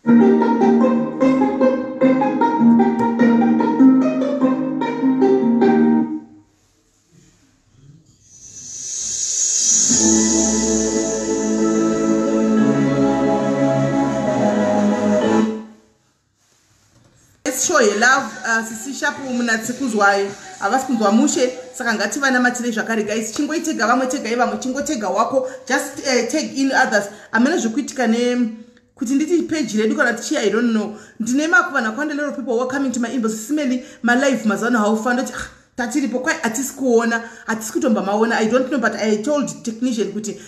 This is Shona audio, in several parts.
Show your love, sisi shapu munatsikuzwayo avasikunzwa mushe saka ngativana matire zvakare guys. Chingoitega vamwe tega vamwe chingotega wako, just tag in others. Amene zvikuitika ne kuti nditi page redu kana tichi I don't know. Ndine makuvana quite a lot of people were coming to my inbox. SIS my life mazano haufi ndoti tatiripo kwai atisikuona atisikutomba maona. I don't know, but I told technician kuti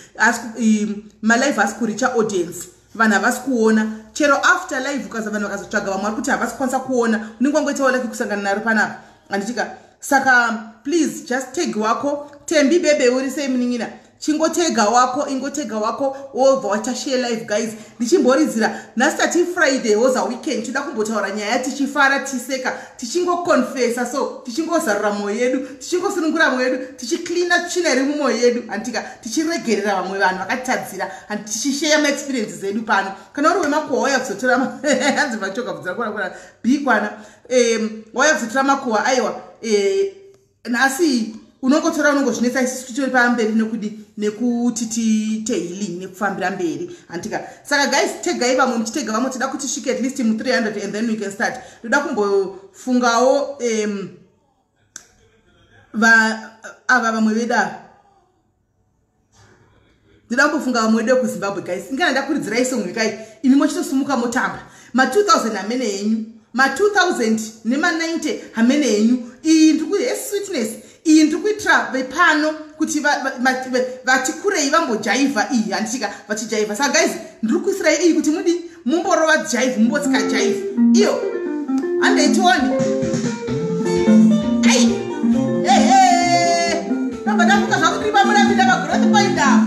my life has to reach audience. Vana vasikuona chero after live ukaza vanhu vakazotsvaga vamwe vari kuti havasi kuona unenge wangoitawo like kusangana naro panapa anditika. Saka please just tag wako Tembi bebe uri sei munin'ina chingotega wako ingotega wako wobva watashare live guys. Ndichimboridzira nhasi tati Friday was a weekend toda kumbotaura nyaya tichifara tiseka tichingoconfessa so tichingozarura mwoyo yedu tichingosunungura mwoyo yedu tichicleana tsvina iri mumwoyo yedu anditika tichiregerera vamwe vanhu vakatadzira and tichishare ma experiences edu pano. Kana uri wemakuhwa wauya kuzotora hanzi vachoka bvunzira kwana bikwana wauya kuzotora makuhwa aiwa nhasi unongotora unongozvinetsa isusu titori pamberi nekuti tiite healing nekufambira mberi antika. Saka guys tegai vamwe muchitega vamwe toda kuti svike at least mu 300 and then we can start. Toda kumbofungawo ava vamwe veda ndida kumbofunga vamwe vedu kuZimbabwe guys. Ingana ndakuridzira isongwe kai imi mochitosumuka motamba ma 2000 hamene yenyu ma 2000 nema 90 hamene yenyu. Iyi ndikuti sweetness iyi ndikuitira vepano kuti vati kurei vambojaiva iyi handisika vachijaiva. Saka guys ndiri kuisira iyi kuti mudi mumborova jaive mumbotsika jaive iyo handeitoni ai namba ndamuka zvakuti vamurambira vagrowth poinda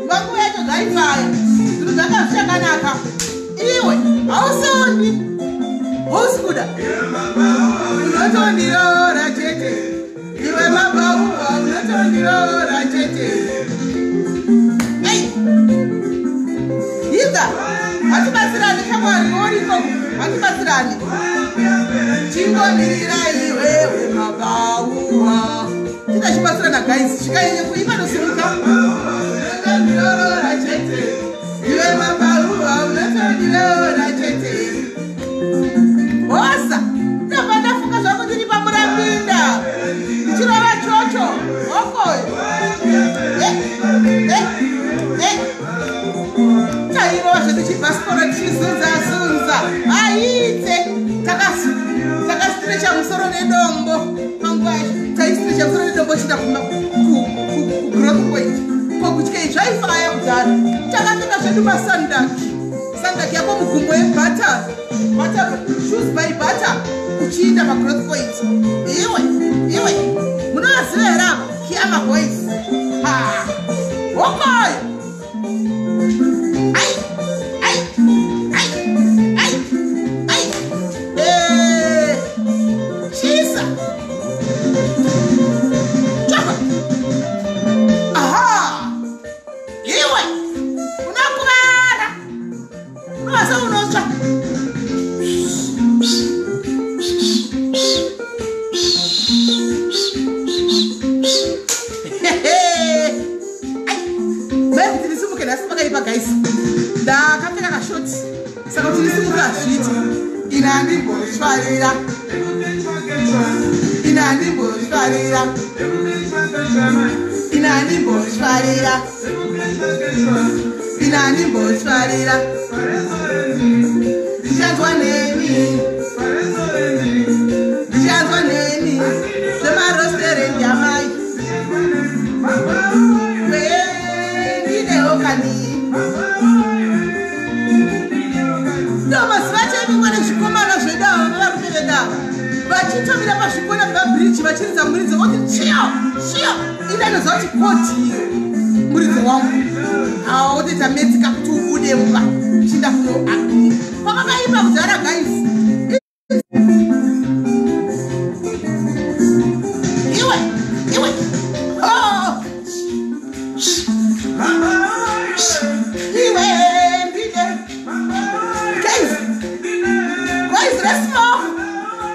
vangu yacho zvaifaya zviro zvakazvakanaka iwe hausondi hosikuda unotondiroora chete iwe mabauwa unotondiroora chete iza hatibatsirani kamwari oriko hatibatsirani chingomirira iwewe mabauwa tidachibatsirana guys chikaenye kuiva nosimuka unotondiroora chete iwe mabauwa unotondiroora chete hosa ndabva ndafunga zvako ndiri pamurambinda ndichirova chocho okoyo tairova zvetichibhasikora tichizunza aite takastrecha musoro nedombo panguva yacho taistrecha musoro nedombo chida kugrowth point kokutyei zvaifaya kudzana takapfeka zvedu masandaki yako mugumbo yebata shoes by butter uchiita pagrowth point. Iwe munovaziva here ava kiama boys okoyo chisa chaka iwe unakuvara unovasa unotsva guys ndakapfeka kashoti saka kuti ndisimuka zviti ina handimbozvifarira ndichanzwa neni zvemarostere ndamai ndineokanii nezvikomana zvedavo nevarume vedavo vachitomira pazvikona vabhiriji vachiridza muridzi voti chiyo inanoziva kuti koti iyo muridzi wangu awoteta medzika kuti ubude mumba chinda kuno kwakakaipa kuzara guys. iwe iwe mbide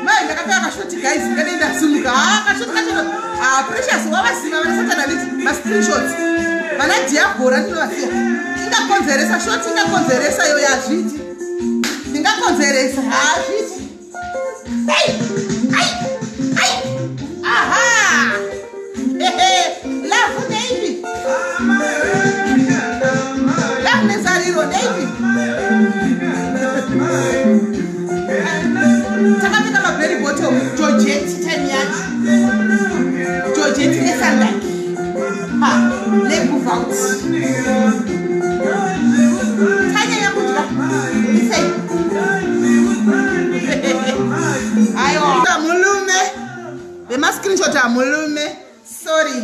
mai ndakapera kashoti guys ngadaenda sumuka kashoti kacho precious wavaziva vanasatana liti ma-screenshots vana diabhora ndinovaziva ingakonzeresa shoti ingakonzeresa yo yazviti ndingakonzeresa hazviti aha lavu neipi lavu nezariro neipi takapika mabheri bottom Georgette time yacho Georgette nesandaki nemove out tanyanya kudya isei aiwa mulume vema-screenshot amulume sorry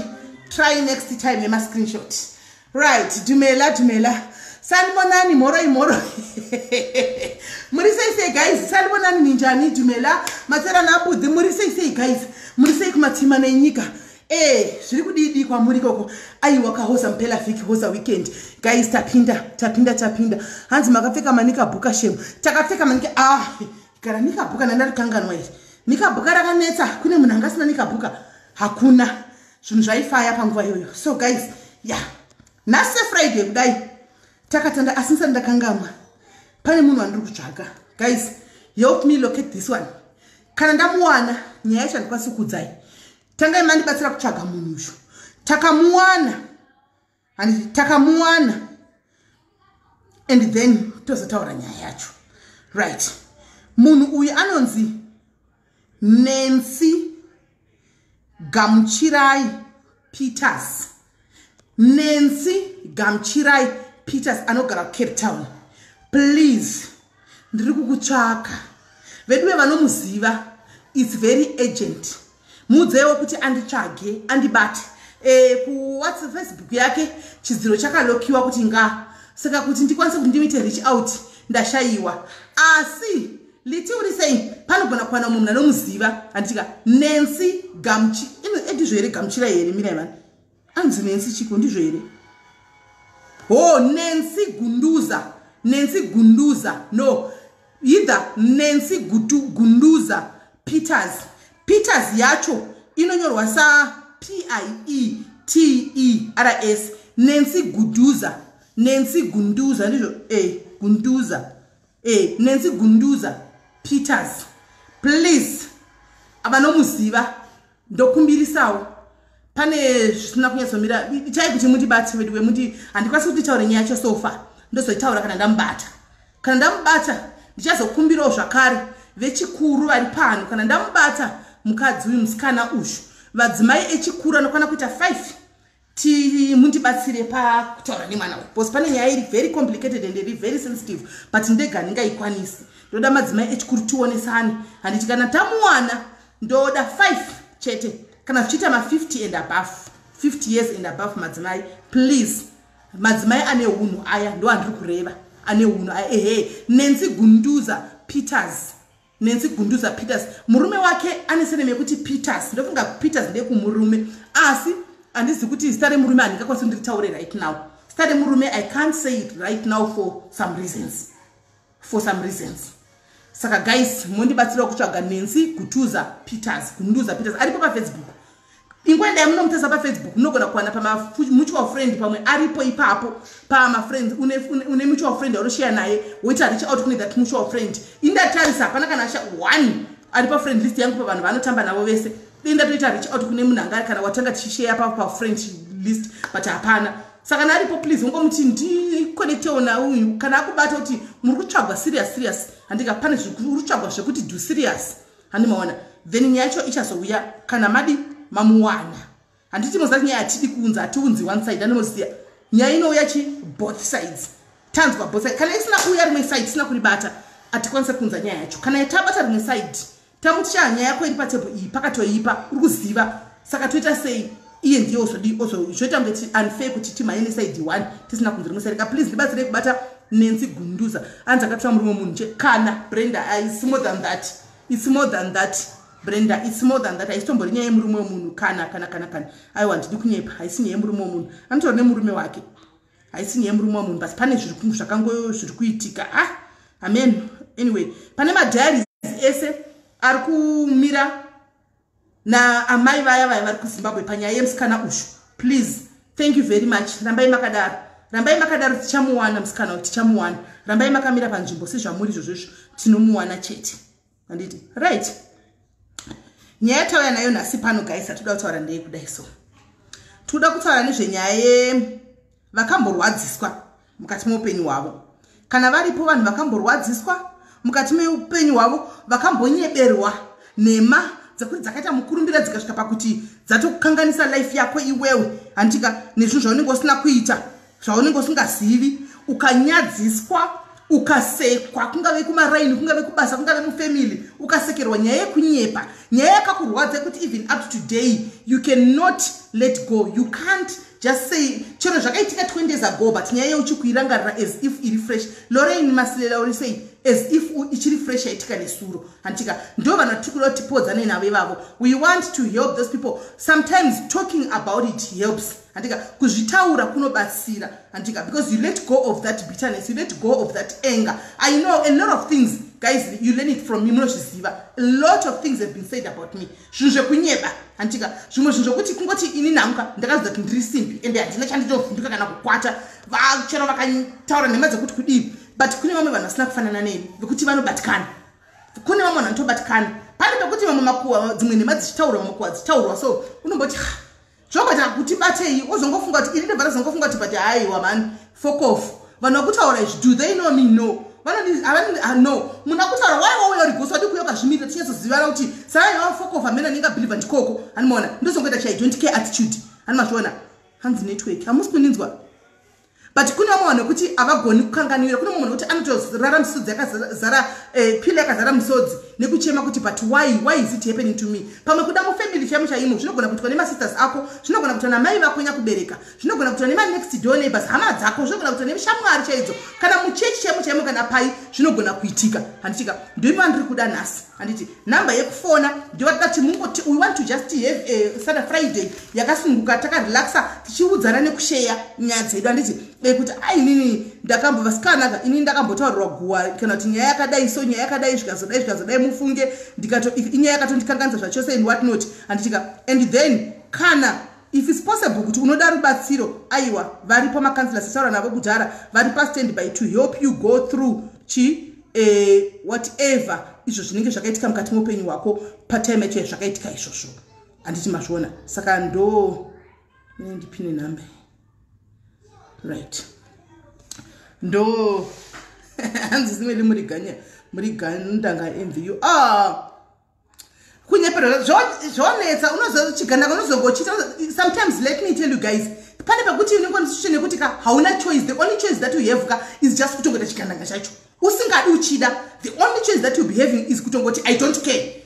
try next time vema-screenshot right dumela sanibonani moro muri sei guys sanibonani ninjani dumela matsera nabudhi muri sei guys muri sei kumatima nenyika zviri kudidi kwamuri koko aiwa kahoza mpela vhiki hoza weekend guys tapinda hanzi makapfeka manika bhuka shemu takapfeka manika gara nika bhuka nandari kanganwa here nika bhuka rakanetsa kune munhu anga asina nika bhuka hakuna zvinhu zvaifaya panguva iyoyo so guys nhasi Friday kudai takatanda asinisa ndakangamwa pane munhu andiri kutsvaga guys help me locate this one kana ndamuwana nyaya yacho handikwanisi kudzai tangai mandibatsira kutsvaga munhu uyu takamuwana and then tozotaura nyaya yacho right munhu uyu anonzi Nancy Gamuchirai Peters anogara Cape Town. Please, ndiri kukutsvaka. Vedu vanomuziva, it's very urgent. Mudzewo kuti anditsvage, andibate. Ku WhatsApp Facebook yake chidziro chakalokiwa kuti saka kuti ndikwanise kuti ndimite reach out ndashaiwa. Asi litiuri sei panogona kuwana munhu anomuziva anditika Nancy Gamchi ndizvere Gamuchirai here mirai vana anzi Nancy chiko ndizvere Nancy Gunduza no either Nancy Gunduza Peters yacho inonyorwa sa PIETERS Nancy Gunduza ndizvo Nancy Gunduza Peters please abanomuziva ndokumbirisawo pane zvisina kunyatsomira itai kuti mundibate vedu wemuti handikwanisi kuti taure nyaya yacho sofa ndozoitaura kana ndamubata ndichazokumbirawo zvakare vechikuru vari pano kana ndamubata mukadzi uyu musikana ushu vadzimai echikuru anokwana kuita 5 mundibatsire pakutaura nemwana uyu because pane nyaya iri very complicated and iri very sensitive but ndega ndingaikwanisi ndoda madzimai echikuru tionesane handiti kana tamuwana ndoda 5 chete kana zvichiita ma50 and above 50 years and above madzimai please madzimai ane unhu aya ndo andiri kureva ane unhu aya Nancy Gunduza Peters murume wake ane surname yekuti Peters ndofunga Peters ndekumurume asi handizi kuti zita remurume handingakwanisi ndiritaure right now zita remurume I can't say it right now for some reasons saka guys mondibatsira kutsvaga Nancy Gunduza Peters aripo paFacebook ingwenda munomutesa paFacebook munogona kuwana pama mutual friend pamwe aripo ipapo pama friends une mutual friend unoshare naye woita reach out kune that mutual friend indatarisa pana kana 1 ari pa friend list yangu pa vanhu vanotamba navo vese indatoita reach out kune munhu anga kana watanga tichishare pa friend list but hapana saka naripo please ungomuti ndiconnectewo nauyu kana akubata kuti muri kutsvagwa serious handika pane zvikurutsvagwa zvekuti do serious handimaona then nyaya yacho ichazouya kana madi mamuwana handiti mozati nyaya atidi kuunza atiunzi one side anoziya nyaya inouya both sides tanzwa both sides kana isina kuuya rimwe side isina kuribata atikwanisa kuunza nyaya yacho kana tabata rimwe side tamuti nyaya yako iri patable iyi pakatoipa uri kuziva saka toita sei iye ndiye also zvoita kuti unfair kuti timaine side 1 tisina kunzi rimwe side please ndibatsire kubata Nancy Gunduza anza akatsva murume munhu kana Brenda it's more than that Brenda it's more than that aisitombori nyaya yemurume wemunhu kana aiwa ndidi kunyepa haisi nyaya yemurume wemunhu anotaura nemurume wake haisi nyaya yemurume wemunhu basi pane zviri kuitika amen anyway pane madhayari ese ari kumira na amai vaya vari kuZimbabwe panyaya yemusikana ushu. Please, thank you very much. Rambai makadaro tichamuwana musikana, tichamuwana. Rambai makamira panzvimbo sezvamuri izvozvo tinomuwana chete. Handiti right. Nyaya tauya nayo nhasi pano guys, atoda kutaura ndei kudai so. Toda kutaura nezvenyaya vakamborwadziswa mukati meupenyu hwavo. Kana varipo vanhu vakamborwadziswa mukati meupenyu hwavo, vakambonyeberwa nhema dzekuti dzakaita mukurumbira dzikasvika pakuti dzatokukanganisa life yako iwewe. Handika nezvinhu zvaunenge usina kuita, zvaunenge usingazivi, ukanyadziswa, ukasekwa, kungave kumaraini, kungave kubasa, kungave mufamily, ukasekerwa nyaya yekunyepa, nyaya yakakurwadza kuti even up to today you cannot let go. You can't just say chero zvakaitika 20 years ago but nyaya yeuchikuirangarira as if iri fresh. Lorraine Masilela uri say as if ichiri fresh yaitika nesuro. Handika ndo vanhu vatikuda kuti tipodzane navo ivavo. We want to help those people. Sometimes talking about it helps. Handika kuzvitaura kunobatsira. Handika because you let go of that bitterness, you let go of that anger. I know a lot of things guys, you learn it from me. A lot of things have been said about me. Zvinhu zvekunyeba. Handika zvimwe zvinhu zvokuti kungoti ini namuka ndakaziva kuti ndiri simbi ende handina chandinofunduka kana kukwata vachero vakataura nhema dzekuti kudii. But kune vamwe vanhu vasina kufanana neni vekuti vanobatikana. Kune vamwe vanhu vanotobatikana. Pane pekuti vamwe makuhwa dzimwe nhema dzichitaurwa, makuhwa dzichitaurwa so unomboti zvokuita kuti batei wozongofunga kuti ini ndibva razongofunga kuti but haiwa man fuck off. Vanhu vakutaura izvi, do they know me? No. No. Munhu akutaura why wauya uri gosi wadi kuuya ukazvimirira tichazozivana kuti sai wa fuck off amene ndingabhelieve ndikoko. Anomaona ndozongoita chi I don't care attitude. Anomazviona hanzi network hamusi kuninzwa. But kune vamwe vanhu kuti avagoni kukanganira. Kune munhu kuti anotozara misodzi yakazara pili yakazara misodzi nekuchema kuti but why is it happening to me? Pamwe kuda mufamily chaimo chaimo zvinogona kuitwa nemasisters ako, zvinogona kuitwa namai vako nyakubereka, zvinogona kuitwa nema next door neighbors, hama dzako, zvinogona kuitwa nemishamwari chaidzo, kana muchechi chaimo chaimo kana pai zvinogona kuitika. Handitika ndoiva ndiri kuda nhasi. Handiti namba yekufona ndovada kuti mungoti we want to just have a Saturday Friday yakasunguka takarelaxa tichiudzana nekusheya nyaya dzedu. Handiti kuti inini ndakambovasikana ini ndakambotaurirwa guwa kana kuti nyaya yakadai so nyaya yakadai zvikazodai mufunge ndikato inyaya yakatondikanganisa zvachose and what not. Handitika and then kana if it's possible kuti unoda rubatsiro aiwa varipo makanzela sitaura navo kudhara vari pastand-by to help you go through whatever izvo zvinenge zvakaitika mukati meupenyu hwako patime yacho zvakaitika izvozvo. Handiti mazviona saka ndo ndipine namba right ndo hanzi SIS MELLY murigandanga MVU kunyeperwa zvonetsa unoziva chiganda unozongochita. Sometimes let me tell you guys, pane pekuti unengonisishene kuti ka hauna choice. The only choice that you have ka is just kutongoita chigandanga chacho usingadi uchida. The only choice that you'll be having is kutongoti I don't care.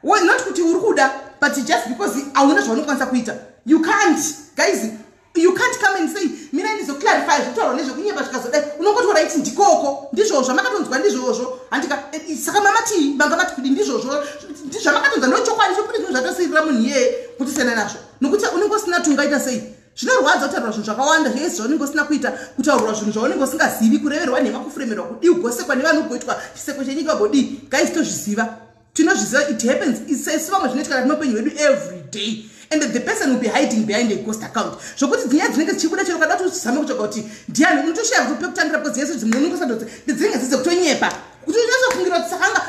Well, not kuti uri kuda but just because hauna zvaunokwanisa kuita. You can't guys, you can't come and say mina ndizoclarify zvitauro nezvekunyepa zvikazodai unongotora iti ndikoko ndizvozvo makatonzwa ndizvozvo. Handika saka mamati vanga vati kuti ndizvozvo ndizvamakatonzwa ndochokwadi chokuti zvinhu zvatosiyirira munhu iyeye kuti siyana nazvo nokuti unenge usina kuti ungaita sei. Zvinorwadza kutaurwa zvinhu zvakawanda zvese zvaunenge usina kuita, kutaurwa zvinhu zvaunenge usingazivi, kureverwa nhema, kufuremerwa kudii, kugosekwa nevanhu kugoitwa chiseko chenyika godii. Guys, tozviziva, tinozviziva. It happens. Isi vamwe zvinoitika kana mupenyu hwedu every day. And the person will be hiding behind a ghost account. Zvokuti dzinyaya dzinenge dzichikuda chero kada tuzame kutsvaga kuti ndiani unotoshaya kupekutangira because yesu dzimwe unongosadoti ndidzinenge dzize kutonyepa kuti unozofungira kuti sakanga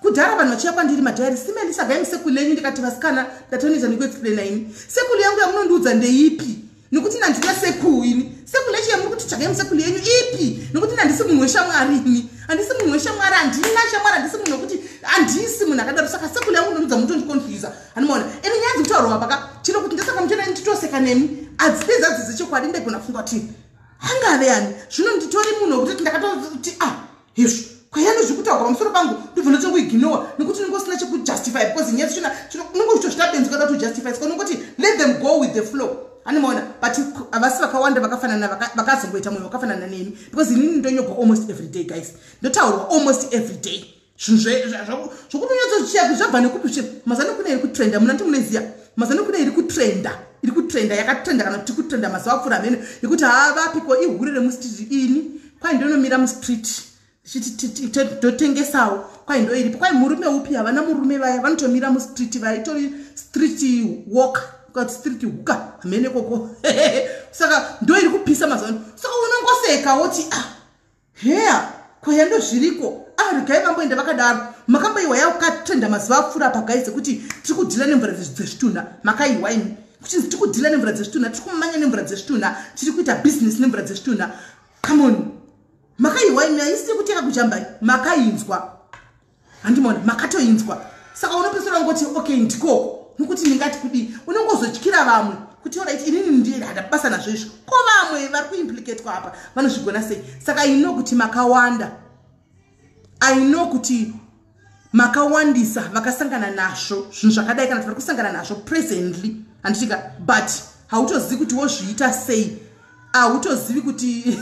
kudhara vanhu vachiya kwandiri madhairi SIS MELLY sagai musekulu yenyu ndikati vasikana ndatonita ndikuexplaina ini sekulu yangu yamunondiudza ndeipi nokuti nandina sekulu ini sekulu yacho yamuri kuti tsvagai musekulu yenyu ipi nokuti nandisi munhu weshamwari ini handisi munhu weshamwari handina shamwari handisi munhu wekuti handisi munhu akadaro saka sekulu yangu ndoudza mutondikonfyuza hanimaona ene nyaya dzekutaurwa paka chino kuti ndesaka muchona nditoseka nemi adzidzi adzidzi chekwadi ndegona kufunga kuti hangave yani zvino nditori munhu wekuti ndakatoti hezvo kwayano zvikutaurwa pamusoro pangu ndobva ndotongoiginowa nokuti unenge usina chekujustify because nyaya dzachona unenge uchitozvitabenzwa kada kutojustify saka unongoti let them go with the flow hanimaona but havasi vakawanda vakafanana vakazongoita mwoyo wakafanana nemi because inini ndonyogwa almost every day guys ndotaurwa almost every day zvinhu zvokutonyatsozvichiya zvabva nekupi mazano kuna iri kutrenda muna ndi munoziya mazano kuna iri kutrenda yakatrenda kana kuti kutrenda mazuva apfuura amene yekuti havapiko ihurire mustreet ini kwai ndonomira mustreet ndotengesawo kwai ndo iripo kwai murume upi havana murume vaya vanotomira mustreet vaitori street walk kuti street huka hamene koko saka ndo iri kupisa mazano saka unongoseka woti heya kwaya ndo zviriko regai mamboenda vakadaro makamboiwa yao katenda mazuva apfuura pagaize kuti tiri kudhila nemvura dzezvitunha makaiwa imi kuti tiri kudhila nemvura dzezvitunha tiri kumanya nemvura dzezvitunha tiri kuita business nemvura dzezvitunha come on makaiwa imi haisi kuti yakakujambai makainzwa handimona makatoinzwa saka unopesera ngoti okay ndikoko nokuti ndingati kudi unongozotyira vamwe kuti alright inini ndiri hada basa nazvo izvo ko vamwe vari kuimplicatwa apa vanozvigona sei saka ino kuti makawanda aino kuti makawandisa vakasangana nazvo zvinhu zvakadai kana vari kusangana nazvo presently handitika but hautozivi kuti wozviita sei hautozivi kuti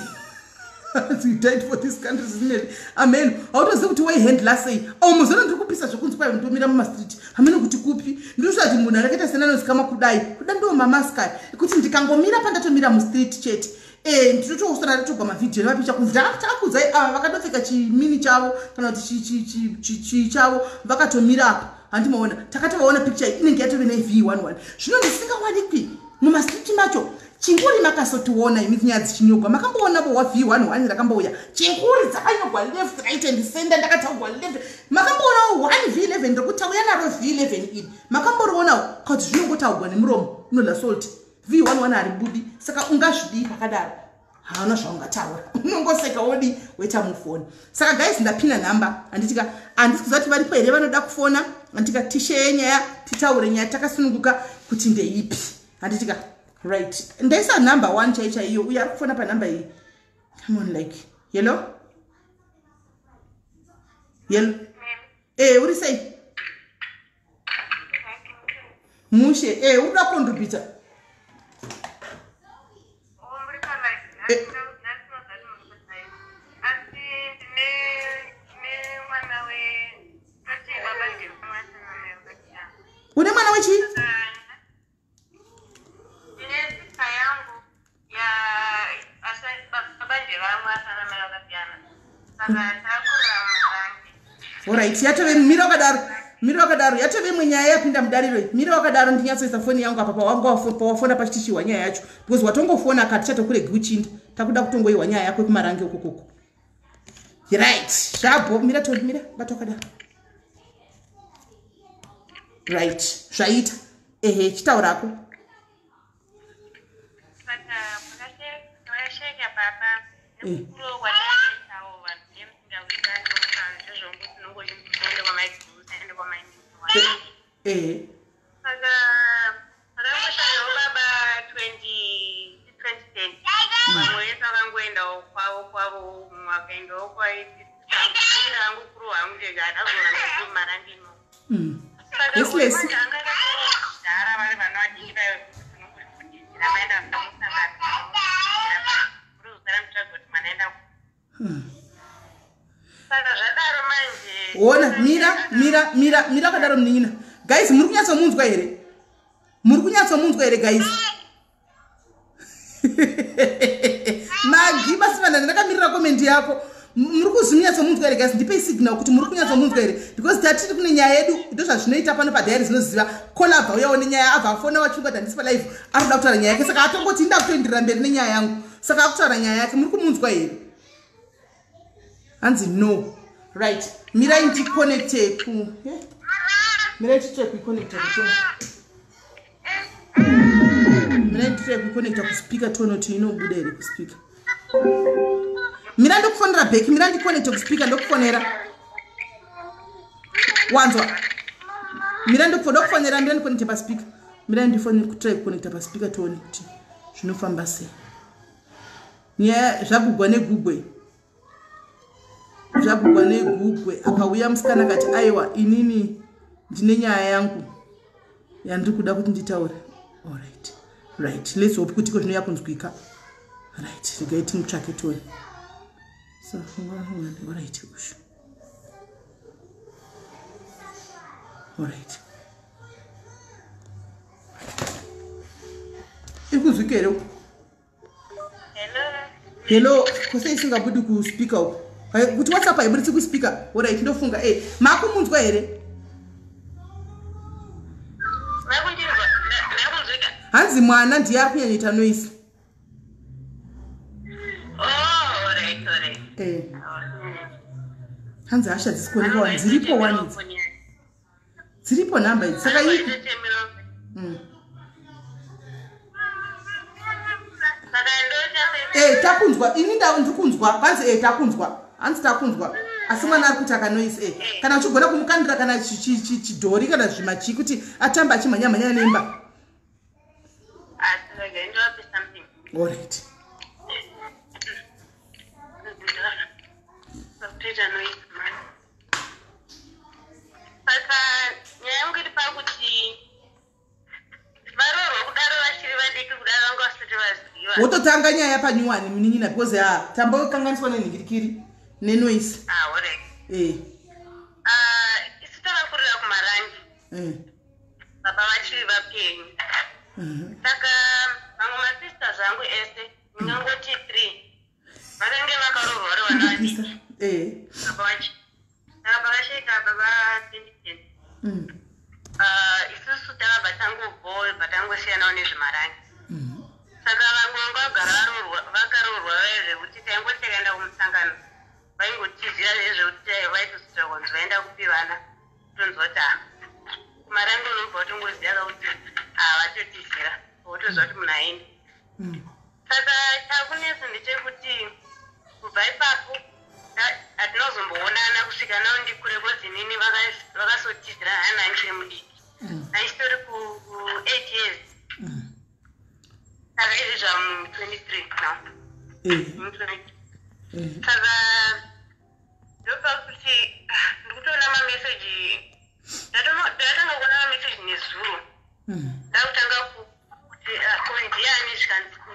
you died for this country isn't it amen hautozivi kuti waihandla sei muzona ndiri kupisa zvokunzi kwai ndomira mumastreet hamene kuti kupi ndizvati munhu arakaita senanozikama kudai kuda ndo mamaskari kuti ndikangomira pandatomira mustreet chete ndinotosora nditogwa mavhidhiyo nemapicha kunzi takakudzai ava vakatopfeka chimini chavo kana kuti chii chavo vakatomira apa handimaona takatovaona picha iyi inenge yatove nev11 zvino ndisingawanikwi mumastreet macho chinguri makasotiona imi nyaya dzichinyogwa makamboona bowa v11 rakambouya chinguri dzakanyogwa left right and center ndakataugwa left makamboona 1 v11 ndokutauya naro v11 iri makamboriona kuti zvinongotaugwa nemuromo unolasalt v11 hari budi saka ungazvidii pakadaro hauna zvaungataura unongoseka wodi weta mufoni saka guys ndapina nhamba handitika handisi kuziva kuti varipo here vanoda kufona handitika tisheye nyaya titaure nyaya takasununguka kuti ndeipi handitika right ndaisa number 1 chaicha iyo uya ari kufona panhamba iyi come on like hello uri sei mushe uda kundibvita une mwana wechi alright yatove mira wakadaro yatove mwenyaya yapinda mudariro mira wakadaro ndinyatsoisa foni yangu apa pawafona pachitichiwa nyaya yacho because watongofona kati chatokuregi uchinda takuda kutongoiwa nyaya yako kumarange ukokoko right zvabo mira bata wakadaro right zvaita chitaurako ona mira kadaro mnina guys muri kunyatsomunzwa here guys magi basi vana ndakamirira comment yako muri kuzvinyatsomunzwa here guys ndipe signal kuti muri kunyatsomunzwa here because tatiri kune nyaya yedu ndo zvazvinoita pano padiary zvinoziva kolabva uyawo nenyaya abva afona wachunga dandisipa live arikuda kutaura nyaya yake saka atongoti inda kutoenderera mberi nenyaya yangu saka akutaura nyaya yake muri kumunzwa here hanzi no right mirai ndiconnecte kuconnecta kuspeaker tonoti inobuda here kuspeaker mira ndokufonera back mira ndiconnecte kuspeaker ndokufonera wanzwa mira ndokufonera mira ndiconnecte paspeaker mira ndifone kutry kuconnecta paspeaker toni kuti zvinofamba sei nyaya zvabugwa negugwe akauya musikana kati aiwa inini ndine nyaya yangu yandiri kuda kuti nditaure right let's hope kuti ko zvinoya kunzwika right regai timutsvake toni so alright usho alright ikuzwika here hello kwese isingabudi kuspeaker uko kuti WhatsApp haiburitsi kuspeaker. Alright, ndofunga makumunzwa here? Hanzi mwana ndiye kunyanyoita noise. Hanzi hasha dzisikoneka wani dziripo wani idzi. Dziripo namba idzi saka iyi. Takunzwa ini ndikunzwa kwanzi takunzwa. Hanzi takunzwa. Asi mwana ari kutaka noise kana uchigona kumukandira kana chidhori kana zvimachi kuti atamba achimhanya nemba. Alright. Wototanga nyaya panyuwani mninyina because tamba kanganiswa nenhingirikiri nenoise. Isitara kurira kumarangi. Baba vachiri vapenyu. Saka vamwe masista zvangu ese nyangoti 3 vanenge vakaroorwa vari vana vadiki. Baba vasheka baba 2010. Isusu takabva tangobva tangosiyanawo nezvemarangi. Saka vangonga vagara vakaroorwa vezvekuti taingotikaenda kumusangano vaingotizira nezvekuti vaitosvika kunzi vaenda kupi vana tonzotamba. Kumarangi unobva utongoziva kuti vatotizira wotozva kuti munhu aendi. Saka chakunetsa ndechekuti kubva ipapo hatinozomboonana kusvika navo ndikure kozinini vakasotizira hana nchiri mudiki. Achitori ku8 years. Saka izvi zvamu23 now. Saka ndopakuti ndikutoona mameseji ndatanga kuona mameseji nezuro. Ndakutanga kuti ndiani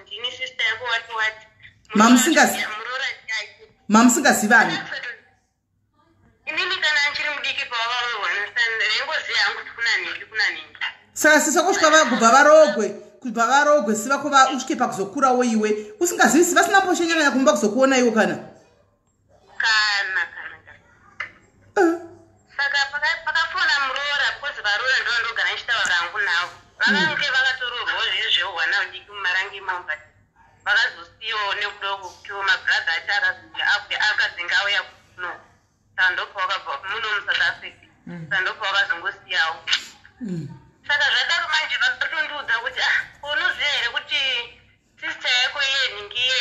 ndini sister yako wati mamusingazivani. Inini kana nchiri mudiki pavavaroorwa rengoziva hangu kuti kuna nini. Saka sisa kusvika kubva varogwe siva kuva usvike pakuzokurawo iwe usingazivi vasina mboshenyanya kumba kuzokuona iwo kana. Saka pakafona muroora because varoora ndo ndogara nchitaura hangu navo. Vakange vakatoroorwawo zvezveuhwana udiki mumarangi imomo but vakazosiyiwawo nekudoko kuti mabradha acho akadzinga auya kuno. Saka ndopa wakabva muno muSouth Africa. Saka ndopa wakazongosiyawo. Saka zvadaro manje vakatondiudza kuti unoziva here kuti sista yako iye nhingiye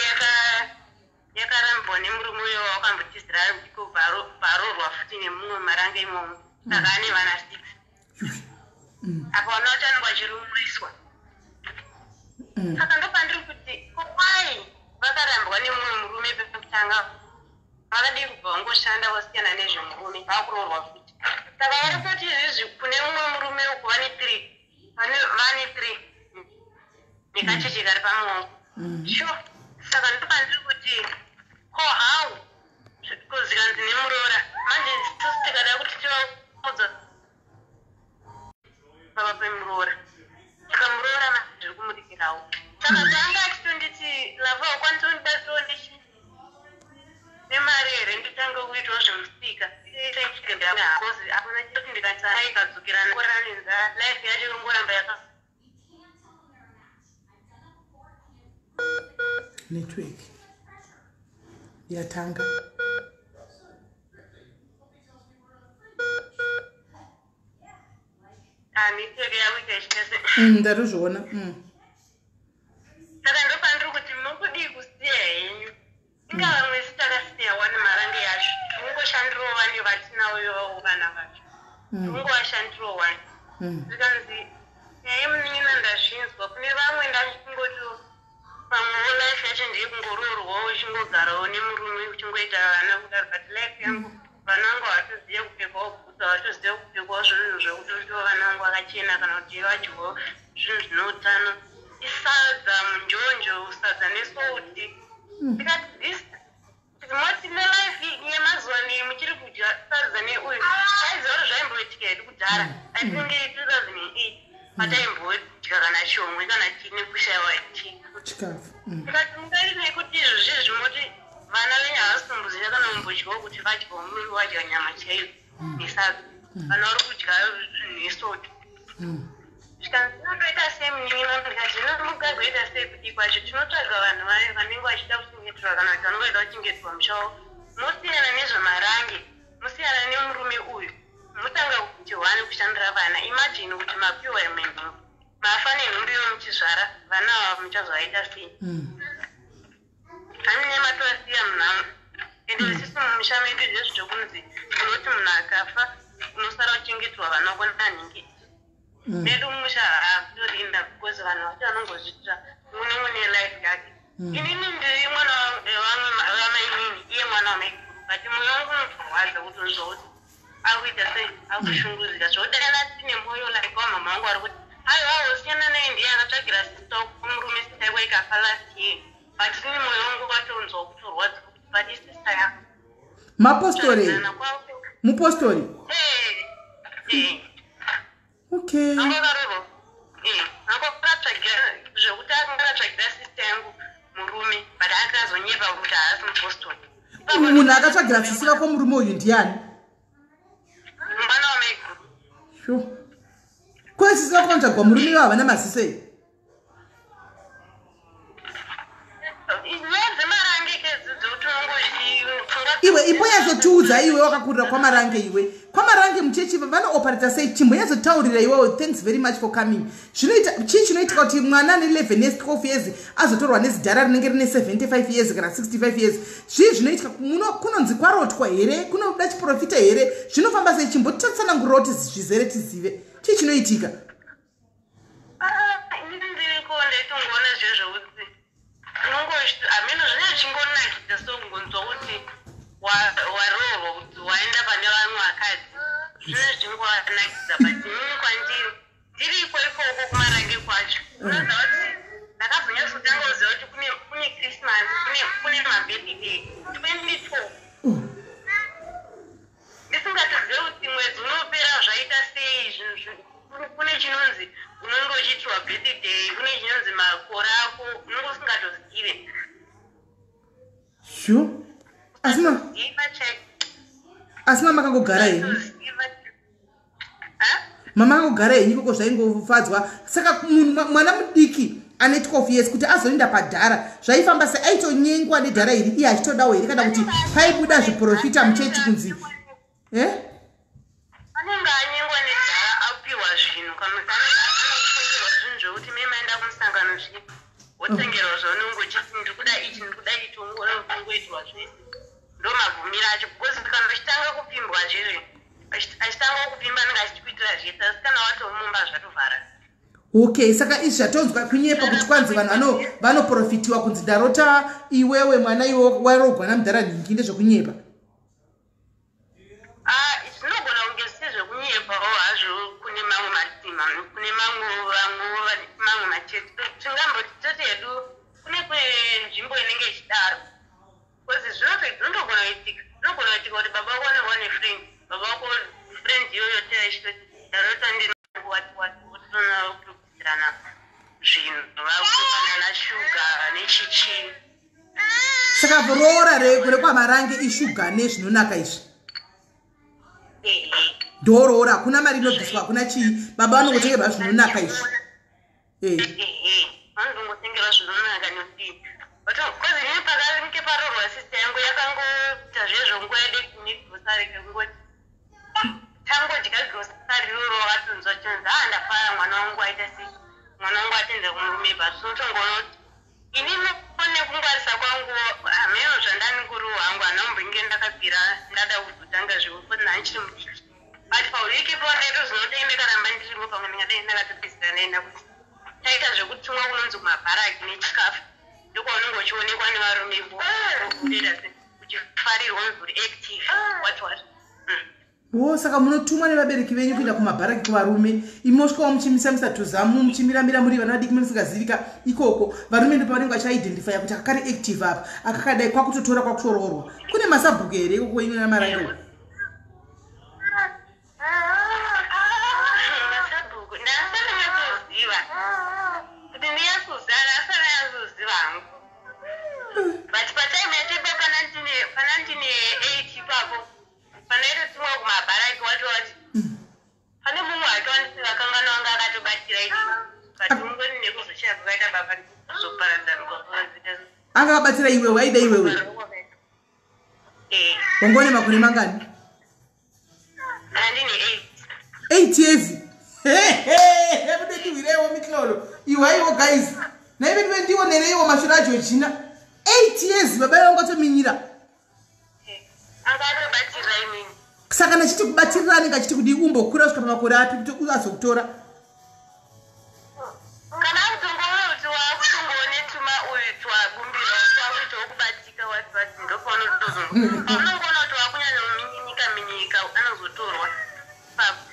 yakarambwa nemurume uyo wakambotizira ari mudiko varoorwa futi nemumwe marange imomo. Saka ane vana 6. Apa vana vatanongwa achirumuriswa. Saka ndopandiri kuti kwai vakarambwa nemumwe murume pekutanga vakadii kubva vangoshanda vasiyana nezvemurume vakuroorwa futi. Saka vari kuti izvizvi kune mumwe murume uku vane 3 nekacheche kari pamwoko. Sure. Saka ndopandiri kuti ko how kuzikanzi nemuroora manje tisu tikada kuti tivaudza pava pemuroora tikamuroora zviri kumurikirawo. Saka tanga achitonditi lava wakwanisa kundibatiwo ndichi nemari here nditanga kuitawo zvemusika because apana cheti ndikati aikadzokirana koraninza life yacho ingoramba yaka network yatanga. Network yakuita ichitese. Ndarozviona. Saka ndopandiri kuti munokudii kusiya henyu. Ingava mwese takasiyawo nemarange yacho. Mungoshandirawo vane vatinawo vana vacho. Mungowashandirawo wani. Zvikanzi munin'ina ndazvinzwa kune vamwe ndachingoti pamwewo life yacho ndiri kungoroorwawo uchingogarawo nemurume uchingoita vana kudaro but life yangu vana vangu havatoziva kupfekawo bhutsa havatoziva kupfekawo zvinhu zvekuti vana vangu vakachena kana kuti vadyiwawo zvinhu zvine utano. Isadza munjonjo sadza nesouti. Tikati this moti nelife yemazuva ano muchiri kudya sadza neuyu aiziva kuti zvaimboitika hedu kudhara. I think 2008 pataimbodya kana shongwe kana chii nekushayiwa chikafu. Tikati mungairi nekuti izvo zvizvi moti vana venye havasumbuzi yakanombodyiwa kuti vadyiwa murume wadya nyama chaiyo nesadza vana vari kudya nesoto zvikanzinotoita sei munyinyi ndikati inomugagoita sei kuti kwacho tinotsvaga vanhu vanenge vachida kuchengeterwa kana kuti vanenge vachida kuchengeterwa mushawo musiyana nezvemarange musiyana nemurume uyu mutanga kuti wani kushandira vana imagine kuti mapiwa emendingi mafa nenhumbi yomuchizvara vana ava muchazovaita sei ani nematosiya munhamo ende isisu mumusha medu izvezvi zvokunzi unoti munhu akafa unosara uchengeterwa vana wako nanhingi medu mumusha hatorinda because vanhu vacho vanongozvitira mune mune life yake inini ndiri mwana vamainini iye mwana wamaikuru kati mwoyo wangu unotorwadza kutonzwa kuti akuita sei akushunguzika zvodana tine mwoyo like wamama wangu ari kuti aiwa usiyana naye ndiye akatsvagira sista kumurume sista ikwa ikafa last year but ini mwoyo wangu watonzwa kutorwadza kuti padi sista yako mapostori mupostori okay angovaroro angokatsvagira zvekuti akangaratsvagira sista yangu murume but akazonyepa kuti haasi mupostori munhu akatsvagira sisi vako murume uyu ndiani mwana wamaiguru sure kwesisi vakonzvagwa murume ivo havana maziso here iwe ipo yazotiudza iwe wakakurira kwamarange iwe kwamarange muchechi vanooperator sei chimboyazotaurira iwewo thanks very much for coming zvinoita chii chinoitika kuti mwana ne11 years 12 years azotorwa nezidhara rinenge rine 75 years kana 65 years zvii zvinoitika kunonzi kwarotwa here kunoda chiprofita here zvinofamba sei chimbototsanangurira kuti zvizere tizive chii chinoitika ndaitongoona zvezveuti ameno zvine chingonakidza songonzwa kuti warohwa kuti waenda pane vamwe vakadzi zvine zvingonakidza but inini kwandiri ndiri ikoko kumarange kwacho unoziva kuti ndakazonyatsotange kuziva kuti kune christmas kune mabirthday 24 ndisingatozive kuti mwedzi unopera zvaita sei kune chinonzi unenge uchiitirwa birthday kune chinonzi makore ako unenge usingatozive sure asima makangogara henyu mama akangogara henyu ikoko zvaingofadzwa saka mwana mudiki ane 12 years kuti azoenda padhara zvaifamba sei aitonyengwa nedhara iri iye achitodawo here kana kuti paibuda zviprofita muchechi kunzi anenge anyengwa nedhara apiwa zvinhu kana kuti anotengerwa zvinhu zvokuti memaenda kumusangano zvii wotengerwa zvaunenge uchiti ndikuda ichi ndikuda ichi ungoitirwa zvese ndo mabvumiro acho because kana achitanga kupimbwa zvizvi achitanga kupimba anenge achichikuitira zvese asi kana watomumba zvatovhara okay saka izvi zvatonzwa kunyepa kuti kwanzi vanhu vanoprofitiwa kunzi darota iwewe mwana iwe warogwa namudhara nhingi ndezvekunyepa zvinogona kunge sezvekunyepawo hazvo kune mamwe matima kune mamwe machechi tingamboti tete yedu kune nzvimbo inenge ichidaro because zvinotogona kuitika zvinogona kuitika kuti baba wako anenge ane friend baba wako friend iyoyo teachitoti darota ndinowaona kutokudzirana zvinhu vakutopanana shuga nechichi saka roora rekwamarange ishuga nezvinonaka izvi ndoroora hakuna mari inobviswa hakuna chii baba vanongotengerwa zvinonaka izvi vanongotengerwa zvinonaka nekuti kozi ini pakange parorwa sista yangu yakangoita zvezvo nguva yedekunegirosari kekungoti tangodya girosari roro wakatonzwa chonzi ndafara mwana wangu aita sei mwana wangu atenda kumurume basi unotongoona kuti inini one kungwarisa kwangu hameno zvandaninguriwo hangu hana mumbinge ndakapira ndada kuzotanga zvekufoti nanchiri mudiki but pauriki poneto zvinotenge karamba ndirimo pamwe ndingadai ndakatopedzera ndaenda kuti taita zvekutumwa kunonzi kumabharaki nechikafu ndokwaunenge uchionekwa nevarume kuita kuchifarirwa nzuri active what saka munotumwa nevabereki venyu kuenda kumabharaki kuvarume imosvikawo muchimisa tuzamu muchimiramira muri vana vadiki munisingazivika ikoko varume ndo pavanenge vachiidentifya kuti akakari active apa akakadai kwakutotora kwakutoroorwa kune masabhuku here ikoko imwe namarango but patime yatepa kana ndine 8 ipapo panaita tumwe kumabharaki wacho wati pane mumwe atowanisi vakangana wanga akatobatira ichi kati ungori nekuzochera kukaita baba kuzoparadzanuka akabatira iwe waida iwewe wangone makore mangani? Andine 8 years. Ebudetiwirewo mitlolo iwaiwo guys naive ndive ndionereiwo mashura acho china 8 years baba vangu atominyira angatobatira imini saka nachiti kubatirira anenge achiti kudi umbokura kusvika pamakore api kuti azokutora kana kutongoona kuti wakutongoone tuma uyu twagumbira twakuita wokubatika wati ndopaunotozo paunongoona kuti wakunyanya minyika anozotorwa papo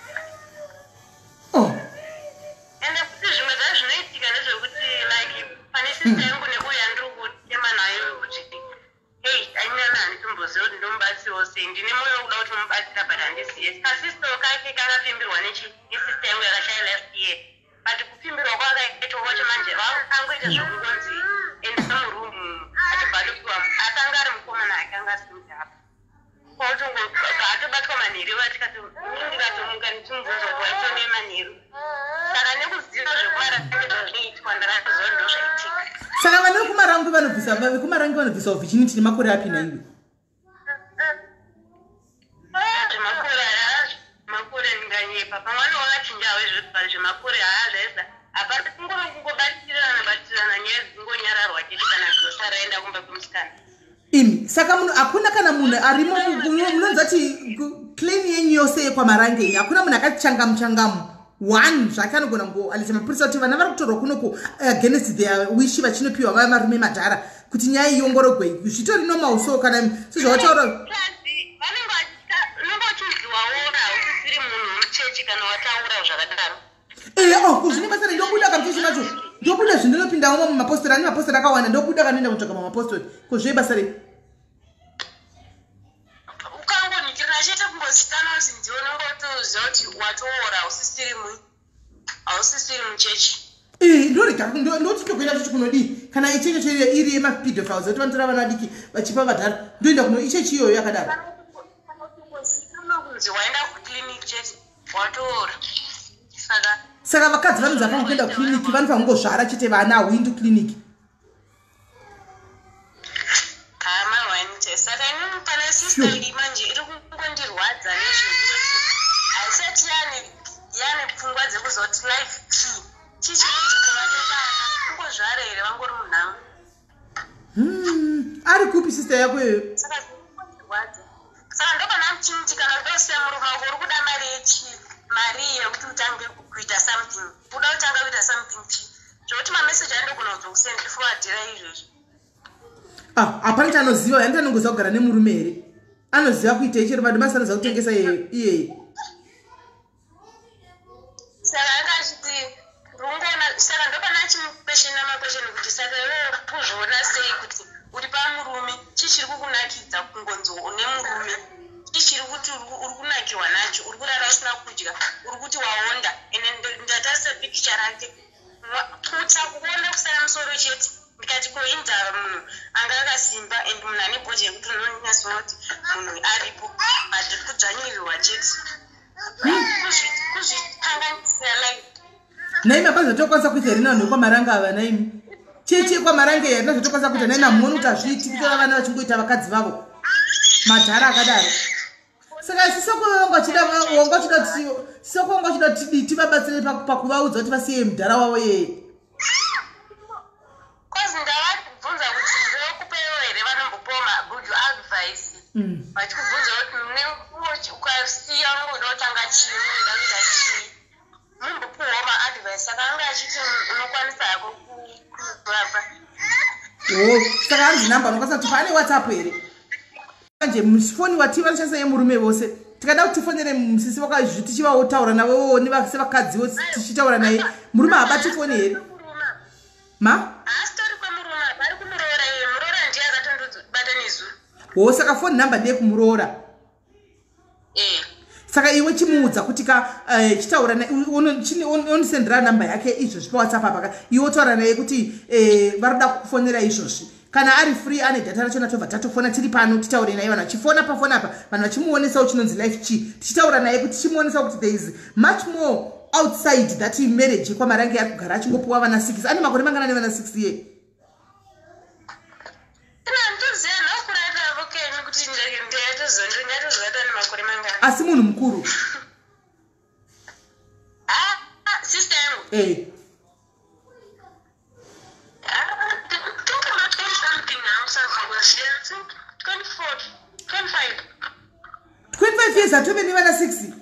ende kuti zvimwe zvazvinoitika nezvekuti like pane sista yangu neuyu andiri kutema nayo kuti hei anyana handitomboziva kuti ndomubatsirawo sei ndine mwoyo wokuda kuti mubatsira but handiziye kasistawo kake kakapimbirwa nesista yangu yakashaya last year but kupimbirwa kwakaitwa kwacho manje angoita zvokungonzi endesa murumu achibhadopiwa akanga ari mukomana akanga asimudhapa atobatwa manheru vatikatomuka nichimubvunza kuti waitone manheru saka nekuziva zvekumarangezvazvinoitwa ndakatoziva ndo zvaitika saka vane vekumarangu vanobvisa virginity nemakore api naiwe zvemakore ndinganyepa pamwana wakachinjawe zvemakore haazvaisa apati kungobatirana nyaya dzingonyararwa chete kana grosa raenda kumba kwemusikana imi saka munhu hakuna kana munhu arimo munonzi kuti claim yenyu yose yekwamarange ini hakuna munhu akati changamu one zvake anogona ngoalisa mapurisa kuti vana vari kutorwa kunoko against their wish vachinopiwa vaya marume madhara kuti nyaya iongorogwe zvitori nomauso kana sezvavataura unongochiziwaora usisiri munhu muchechi kana wataura zvakadaro zvine basa ndobuda kamuchechi macho ndobuda zvindinopindamo mumapostori ane mapostori akawanda ndobuda kanoenda kutsvaga mamapostori kozvei basa rei ukangonikirira chete kumbozitana kuti ndionongotoziva kuti watoora hausisiri muchechi ndoti tokuenda chochi kunodii kana ichecho iri yemapedophiles kuti vanotora vana vadiki vachipa vadhara ndoenda kuno ichechi iyoyo yakadaro kunzi waenda kuclinic chete watoora saka vakadzi vanonzi vafanga kuenda kukliniki vanofanga kungozvara chete vana hauindi kukliniki saka inini pana sista iyi manje iri kungondirwadza nezvekuti haisati yane pfungwa dzekuzoti life chichiitikuvane vana kungozvara here vangori munhamo ari kupi sista yakoyo saka zvingondirwadza saka ndopana muchiniti kana ndosiya murume wako uri kuda mari yekuti utange kuita something uda kutanga kuita something chi zvokuti mameseji andogona kuzokusendifowadhira izvezvi hapana chanoziva yani anongoziva kugara nemurume here anoziva kuita ichero madimasi anoziva kutengesa iyeye saka akachiti rungona saka ndopana chimupeshena makwesheni kuti saka iwe kuzviona sei kuti uri pamurume chichiri kukunakidza kungonzi une murume chichiri kuti uri kunakirwa nacho uri kurara usina kudya uri kuti waonda ende ndatarisa pikicha rake kuta kuona kusara musoro chete ndikati koindava munhu anga akasimba and munhu ane bhoji yekuti unonyatsoona kuti munhu aripo hatiri kudzvanyirirwa chete kuzvikanganisira life naimi hapana zvatokwanisa kuita here nanhu ekwamaranga ava naimi chechi ekwamaranga here na zvatokwanisa kuita naimi hamuoni kuti hazviiti kutora vana vachingoita vakadzi vavo madhara akadaro saka sisoko wanga uchida kuti tivabatsire pakuvaudza kuti vasiye mudhara wavo yeye kozi ndavabvunza kuti ndevakupeiwo here vanombopawo magood advice vachikubvunza kuti ukasiya unongoda kutanga chii unoda kuita chii mumbopiwawo maadvice saka anga achiti unokwanisa yako kurapa saka hanzi namba unokwanisa kuti pane whatsapp here manje mufoni wati vanoshandisa yemurume vose tikada kuti tifonere musisi wakazvi tichivaotaura navo sevakadziwo tichitaura naye murume habati foni here haasitori kwemurume vari kumuroora iye muroora ndiye akatondobata nezuro saka foni namba ndeye kumuroora saka iwe chimuudza kuti chitaura unosendera namba yake izvozvi pawhatsapp apaka iwe otaura naye kuti varida kufonera izvozvi kana ari free ane data racho natobva tatofona tiri pano titaure naye vanhu vachifona pafona apa vanhu vachimuonesawo chinonzi life chi tichitaura naye kuti tichimuonesawo kuti there is much more outside that marriage kwamarange ari kugara achingopuwa vana 6 ane makore mangana nevana 6 ye asi munhu mukuru eh 25 years atove nevana 6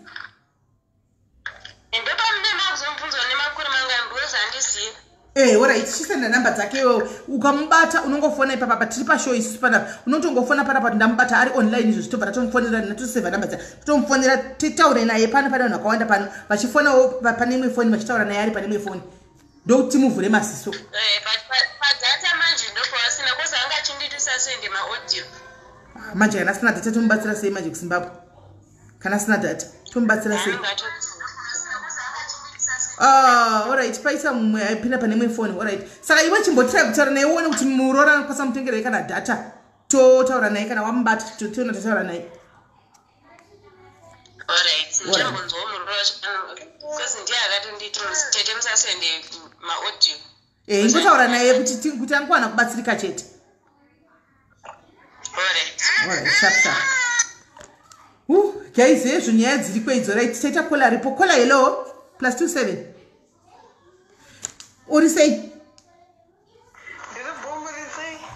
alright chisenda namba dzake ukamubata unongofona ipapa tiri pashow isusu panapa unotongofona panapa ndamubata ari online izvo zvitobva tatomufonera natoseva namba dzake tomufonera titaure naye pane vanhu vakawanda pano vachifonawo pane imwe foni vachitaura naye ari pane imwe foni ndokuti timuvhure maziso manje kana asina data tomubatsira sei manje kuzimbabwe kana asina data tomubatsira sei alright paisa mumwe aipinda pane imwe foni alright saka iwe chimbotira kutaura naye uone kuti murora anokwanisa mutengerei kana data totaura naye kana wamubata toona totaura naye ingotaura naye kuti angwana kubatsirika chete guys hezvo nyaya dziri kweidzo right taita kola ripo kola hello +27 uri sei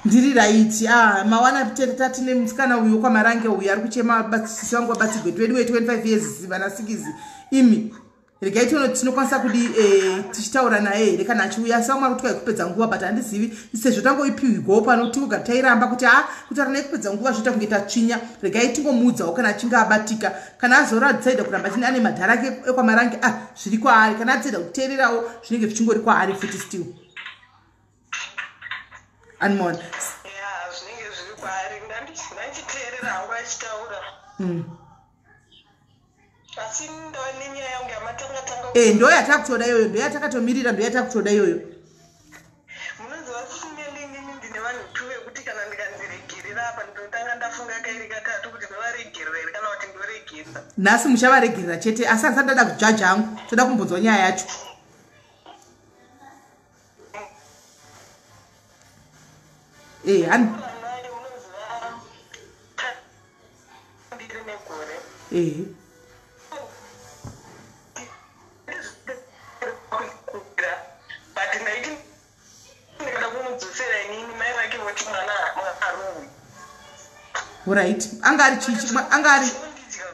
ndiri right mawana tatine musikana uyu kwamarange uyu ari kuchema batsisi wangu wabatsirwe 25 years vana 6 imi regai tinokwanisa kudi tichitaura naye here kana achiuya samwari kuti kaikupedza nguva but handizivi sezvo tangoipiwigo pano tingogara tairamba kuti kutaura naye kupedza nguva zvoita kunge tatsvinya regai tingomuudzawo kana achinge abatika kana azora adzaida kuramba chine ane madhara ake ekwamarange zviri kwaari kana adzaida kuteererawo zvinenge zvichingori kwaari futi still anmon zvinenge zviri kwaari ndanditeerera hangu achitaura asi ndone nyaya yangu yamatanga ndo yatakutoda iyoyo ndo yatakamirira ndo yatakutoda iyoyo munonzi vasisineli nini ndine vanhu 2 vekuti kana ndikanziregerera apa ndinotanga ndafunga kairi katatu kuti ndovaregerera here kana kuti ndoregesa nhasi muchavaregerera chete asi asati ndada kujaja hangu toda kumbonzwa nyaya yacho right angari chichi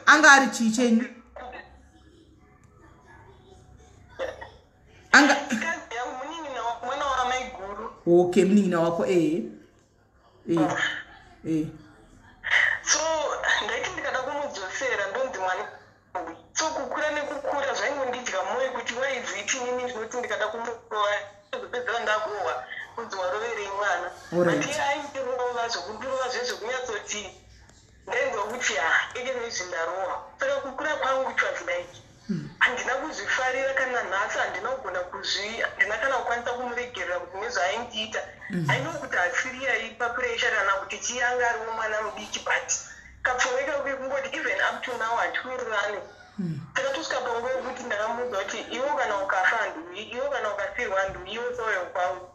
angari chichenyu anga okay mnin'ina wako so ndaiti ndikada kumudzosera ndonzi mwana so kukura nekukura zvaingondidya mwoyo kuti waizviti nini zvinoti ndikada kumurowa zopedzera ndakurowa kunzi waroverei mwana ati aindirova zvokundirova zvezvokunyatsoti ndainzwa kuti ike nezvindarowa saka kukura kwangu twazvidaiki handina kuzvifarira kana nhasi handina kugona handina kana kukwanisa kumuregerera kuti nezvaaindiita ainoo kuti hasiri yaipa puresha kana kuti chiyanga ariwo mwana mudiki but kapfumika kwe kungoti even up to now hatiwirirane saka tosvika panguva yekuti ndakamuudza kuti iwo kana ukafa handui iwo kana ukafirwa handui iwo soyo kwangu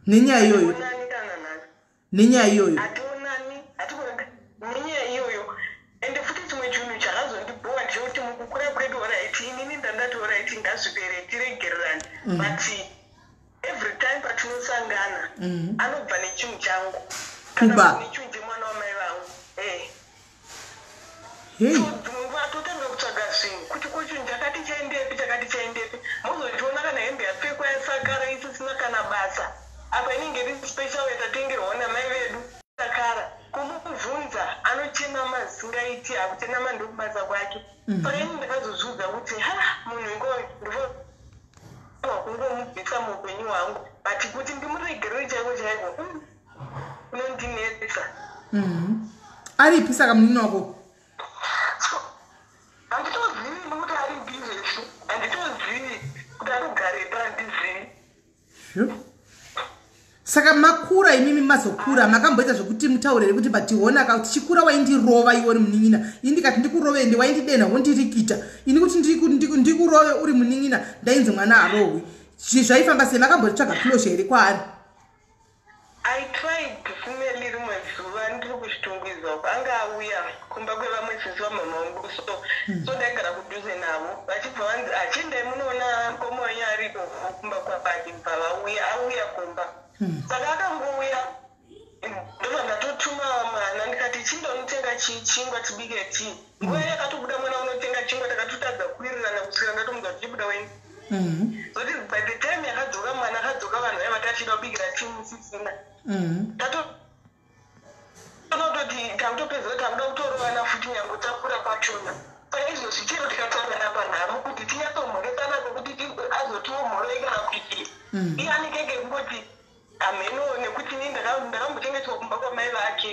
nenyaya iyoyo hationani kana nhasi nenyaya iyoyo hationani hatikonga nenyaya iyoyo ende futi chimwe chinhu chakazondibhowa ndechekuti mukukura kwedu oraiti inini ndandati oraiti ngazvipere tiregererane but every time patinosangana anobva nechinhu changu kana nechinhu chemwana wamai vangu dzimwe nguva totanga kutsvaga zvinhu kuti kwechinhu chakati chaendepi mozochiona kana hembe yapfekwa yasakara isisina kana basa apa inenge iri special yatatengerwawo namai vedu sakara kumubvunza anochema mazingaiti akuchenama ndokubasa kwake saka ini ndakazozvudza kuti munhu kungomubvisa muupenyu hwangu but kuti ndimuregerere chaiko chaiko unondinetsa aripi saka munini wako handitozivi nokuti ari bhizesu handitozivi kuti anogarepa handizivi Saka makura imimi mazokura makamboita zvokuti mutaurire kuti bationa ka tichikura waindirova iwe uri munin'ina indikati ndikurove ende waindidena wondirikita ini kuti ndikurove uri munin'ina ndainzi mwana arohwi zvaifamba sei makambotsvaga closure here kwaari I tried kumeli rimwe zuva ndiri kuzvitungwiza uko anga auya kumba kwevamwe sisi vamama vangu so ndaigara kudhuze navo vachibva vanzi achindai munoona komo wenyu ariko kumba kwabati bva auya kumba saka akangouya ndobva ndatotuma mwana ndikati chindonitenga chingwa tibike tii nguva yakatobuda mwana unotenga chingwa takatotadza kuwirirana kusvika ndatomudza kuti chibuda weni zoti by the time yakadzoka mwana akadzoka vanhu vaiva tachida kubikira tii musisina tatototi takutopedza kuti takuda kutorovana futi nyango takura pachona saka izvozvi chero tikatangana panhamo kuti tinyatomhoresana kwekuti azotiomhoroekana kuti iyanikenge kungoti ameno nekuti ndakambochengetwa kumba kwamai vake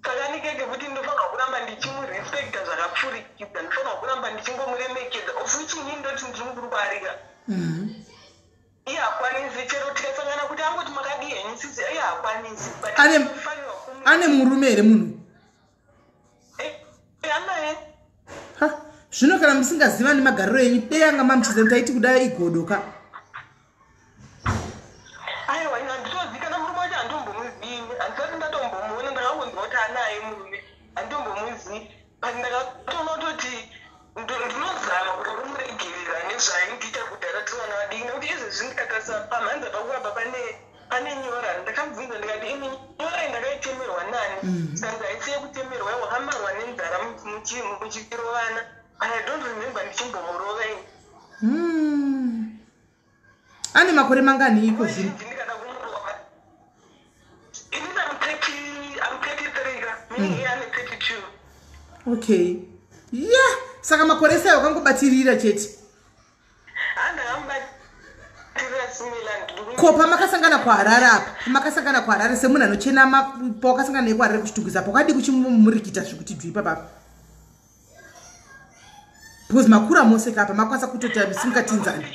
saka nikenge kuti ndinofanira kuramba ndichimurespekta zvakapfurikidza ndinofanira kuramba ndichingomuremekedza of which ini ndoti ndiri mukurwarika iye hakwanisi chero tikasangana kuti angoti makadi henyu sisi iye hakwanisi ane murume here munhu anaye zvino kana musingazivani magariro enyu dei anga mamuchiza taiti kudai igodoka aiwa handitozikana murume wacho handitombomuzivi handisati ndatombomuona ndakangonzwa kuti anaye murume handitombomuzivi but ndakatonototi ndinozama kuti kumuregerera nezvaindiita kudhara tivana vadiki nekuti izvezvi ndikatarisa pamhanza pakuapa pane nyora ndakamubvunza ndikati ini nyora indakaitemerwa nani saka haisiye kutemerwa wakamarwa nenzara muchikirovana but I don't remember ndichimbomurova ini ane makore mangani iko zvino ndikada kumurova ini I'm 33 ka mini iye ane 32 okay yeah saka makore sai wakangobatirira chete ko pamakasangana kuharare apa pamakasangana kuharare semunhu anochena pawakasangana naye kuharare kuchitungwiza pakadi kuchimurikita zvekuti dhui papapa because makura mose kapa makwanisa kutoti simungatinzani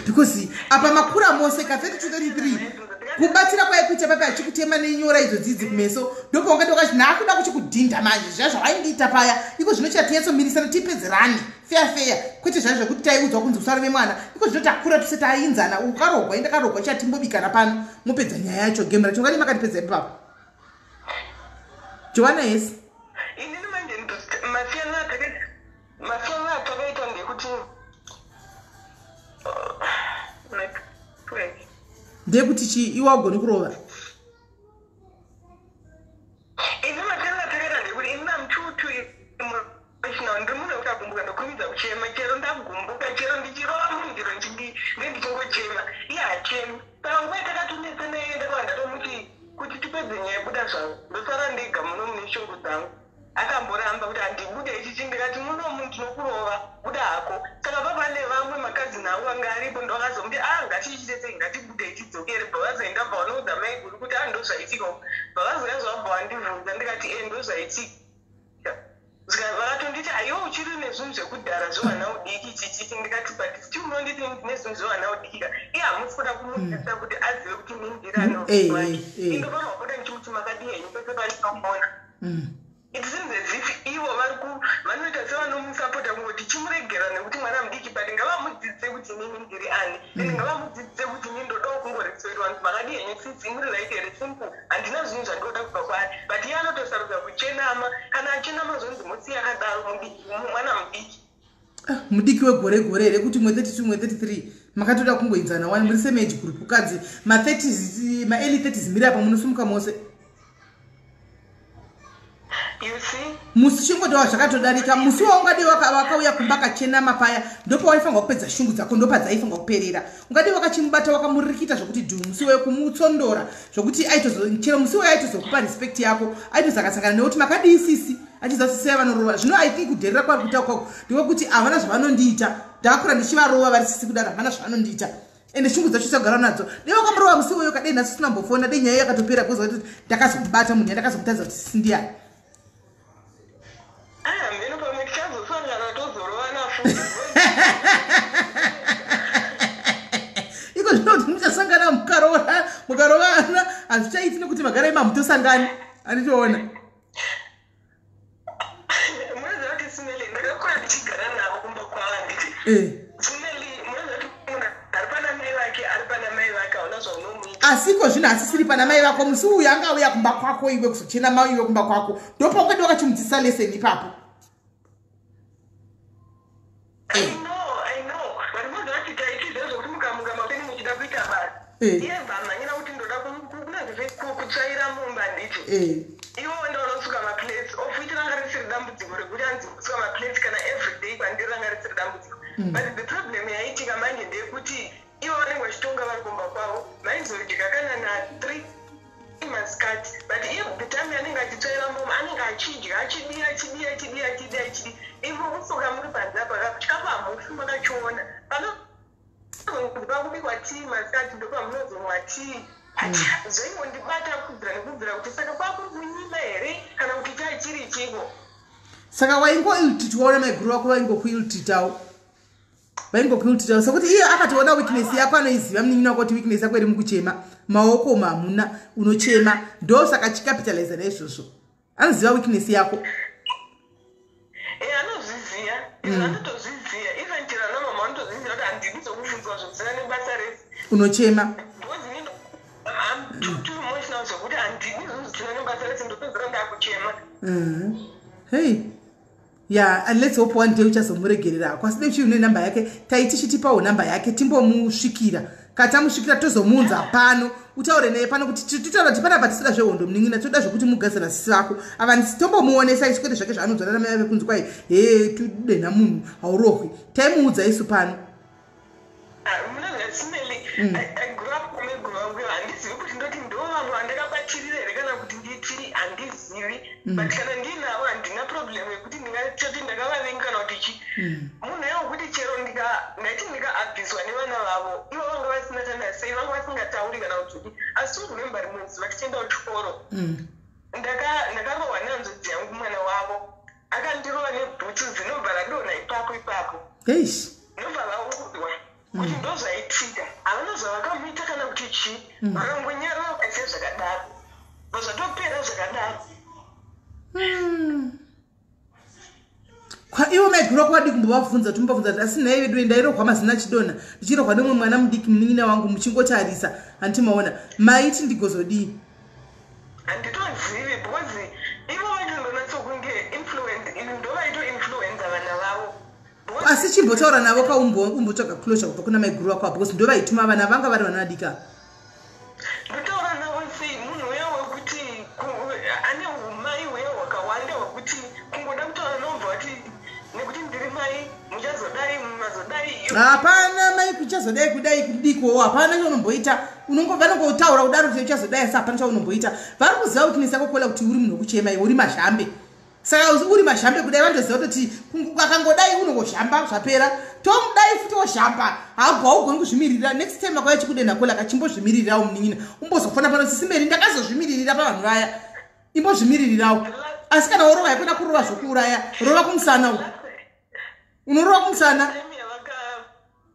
because apa makura mose ka 32-33 kubatira kwaikuita papa achikutema nenyora izodzidzi kumeso ndopo ungati wakati naakuda kuchikudhinda manje zva zvawaindiita paya iko zvino chatinyatsomirisana tipedzerani feya kwete zvazvo zvekuti taiudzwa kunzi usarove mwana iko zvino takura tose tainzana ukarogwa indakarogwa chatimbobikana pano mupedza nyaya yacho gemu racho ngani makatipedza ipapa joana yesi inini manje mafiyana atakaita ndekuti ndekuti chi iwa ugoni kurova ini matenda atakaita ndekuti ini namututu ndiri munhu wekagumbuka ndokumidza kuchema chero ndagumbuka chero ndichirova mundiro ndichingochema iye hachemi saka nguva takatonetse neye ndakava ndatomuti kuti tipedze nyaya buda zvangu ndosara ndega muno mune shungu dzangu akamboramba kuti handibude ichichi ndikati munomu ndinokurova buda hako saka papane vamwe makadzini angu anga aripo ndovakazomuti ngatichichitetsei ngatibude ichidzokere bvavazoenda bva vanoudza mai guru kuti ndozvaitika bvavazoya zvabva vandibvunza ndikati ndozvaitika vakatonditi aiwe uchiri nezvinhu zvekudhara zvevana udiki chichiti ndikati but still unonditi nezvinhu zvevana udikika iye hamusi kuda kumudzidza kuti azive kuti mindiranoake indofanirwa kuda ndichimuti makadi henyu pese panikamona it seems as if ivo vanoita sevanomusapota kungoti chimuregera nekuti mwana mudiki but ngavamudzidzise kuti nini ndiri ani ende ngavamudzidzise kuti ni ndodawo kungoreserwa makadi henyu sisi muri like resimple handina zvinhu zvandoda kubva kwaari but iye anotosarudza kuchenama kana achenama zvonzi musi yakadaro mwana mudiki mudiki wegore here kuti mwe 32 mwe 33 makatoda kungoinzana wani muri semage group kanzi ma-30s ma-early 30s miri apa munosumuka mose musi chingotiwa zvakatodarika musi waungadi wakauya kumba akachenama paya ndopa waifanwa kupedza shungu dzako ndopa dzaifanwa kuperera ungadi wakachimubata wakamurikita zvokuti dhu musi wekumutsondora zvokuti chero musi wayo aitozokupa respect yako aitozakasangana nekuti makadi isisi achizasisaya vanorova zvino I think kudherera kwari kuita kwako ndewekuti havana zvavanondiita ndakakura ndichivarova vari sisi kudaro havana zvavanondiita ende shungu dzacho sagara nadzo dei wakamurova musi wayo kadei nhasi sinambofona dei nyaya yakatopera kuza kuti ndakazokubata munhu yandakazokutadza kuti sisi ndiani iko zvino hazvichaiti nekuti magara imamutosangani anditoona asiko zvino hasisiri pana mai vako musi uyu angauya kumba kwako iwe kuzochena mai iwe kumba kwako ndopakwedi wakachimudzisa leseni ipapo but the problem yaitika manje ndekuti ivo vanenge vachitonga vari kumba kwavo vaizodya kana na3 maskati but every time anenge achitsvaira mboma anenge achidya achidii ivo musoka muri panzapa chikafu hamufi makachiona pakubikwa tii maskati ndopamunozomwa tii zvaingondibata kubvira kuti saka kwakurimunyima here kana kuti chachiri chiko saka waingoiltitaona maiguru wako vaingokuiltitawo vaingokuiltitawo sokuti iye akationa weakness yako anoiziva munin'ina wako kuti weakness yako iri mukuchema maoko mamuna unochema ndo saka chicapitalize naizvozvo anoziva weakness yako anozviziva anotozviziva even chira namama anotozviziva kuti handidi zokubvunzwa zvokusina nebasa rese unochema emotional zvokuti handidi zozvisina nebasa rese ndopedzera ndakuchema hey yeah, and let's hope one day uchazomuregerera kwaside uchiune namba yake taiti chitipawo namba yake timbomusvikira katamusvikira tozomunza pano utaure naye pano kuti titaura kuti panapa tisida zvehondo munin'ina toda zvokuti mugadzana sisi vako avanzi tombomuonesa isu kwete zvake zvaanodzana namai ave kunzi kwai tudenha munhu haurohwi taimuudza isu pano I grew up handizivi kuti ndoti ndo vanhu vandakabatirira here kana kuti nditi handizivi but kana ndinavo handina problem yekuti ndingatoti ndakavavengi kana kuti chi munhu yekuti chero ngaiti ndikaabviswa nevana vavo ivo vanga vasina tandasei vanga vasingatauri kana kuti asi urememba rimwenzi vachitenda kuchikoro ndakarohwa nehanzodzi yangu mwana wavo akandirova nebhutsu dzinobva radonha ipapo nobva vaurwa kuti ndozvaitika havana zvavakamuita kana kuti chi vakangonyarira ukaisia zvakadaro vazvatopera zvakadaro ivo maiguru wako vadi kumbovabvunza tombabvunza kuti asi nhai vedu ndairohwa mazina chidonha ndichirohwa nemwe mwana mudiki munin'ina wangu muchingotarisa handimaona maiti ndigozodii handitozivi because ivo vachindonatsokunge influence ndovaitoinfluenza vana vavo asi chimbotaura navo kaumbotsvaga closure kubva kuna maiguru wako because ndovaituma vana vanga vari vana vadika ndotaura navo sei munhu uya wekuti ane umai uya hwakawanda hwekuti kungoda kutaura nobva vati nekuti ndiri mai muchazodai mazodai hapana mai kuchazodai kudai kudikowo hapana chaunomboita vanongotaura kudaro kuti uchazodai asi hapana chaunomboita vari kuziva weakness yako kola kuti uri munhu wekuchema iwe uri mazhambe saka uri mazhambe kudai vanotoziva kuti akangodai unongoshamba zvapera tomudai futi woshamba haugoni kuzvimiririra next time akauya chikudenha kola kachimbozvimiririrawo munin'ina umbozofana pano sisimeri ndakazozvimiririra pavanhu vaya imbozvimiririrawo asi kana worova haikona kurova zvokuuraya rova kumusana uku unorova kumusana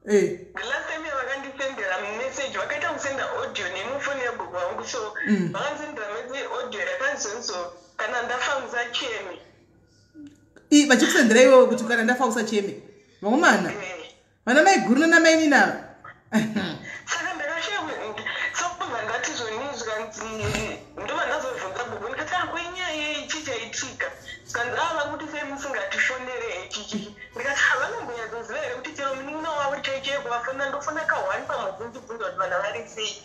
last time vakandisendera message vakaita kusenda audio nemufoni yebhuku wangu so vakandisendera message audio yakanzonzo kana ndafausa cheme vachikusendera iwewo kuti kana ndafausa cheme vakomana vana maiguru nanamainina saka ndakashama sakubva ngatizvonizvanzi ndova ndazobvunza bhuku ndikati akwenyaya yei chichaitika sikanzi kuti sei musingatifonere ichichi ndikati havanombonyatsoziva here kuti chero munin'ina wavo chaichaiye kuvafona ndofona ka1 pamwedzi ndibvunza kuti vana vari sei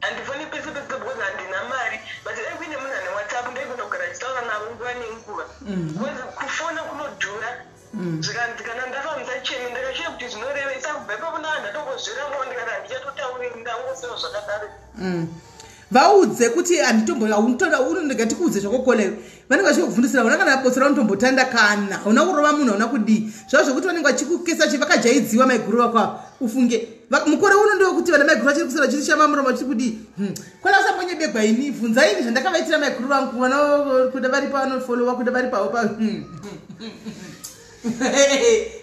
handifoni pese pese because handina mari but dai kuine munhu ane whatsapp ndaigona kugara chitaura navo nguva nenguva because kufona kunodhura zvikanzi kana ndafamisa chemi ndakashiya kuti zvinorevesa kubva ipapo ndaa ndatongozviramawo ndikati handichatotauriri ndangoseo zvakadaro vaudze kuti handitombongatikuudze zvakokoleyo vanenge vachikuvhundisira una kana botsera unotombotanda kana hauna kurova munhu hauna kudii zvavo zvokuti vanenge vachikukesa chivakajaidziwa maiguru wako ufunge mukore uno ndiwo kuti vana maiguru vachiri kusera chiri chamamuroma chiri kudii kwana usambonyebegwa ini bvunzaini zvandakavaitira maiguru vangu vanokuda vari pano folowa kuda vari pavo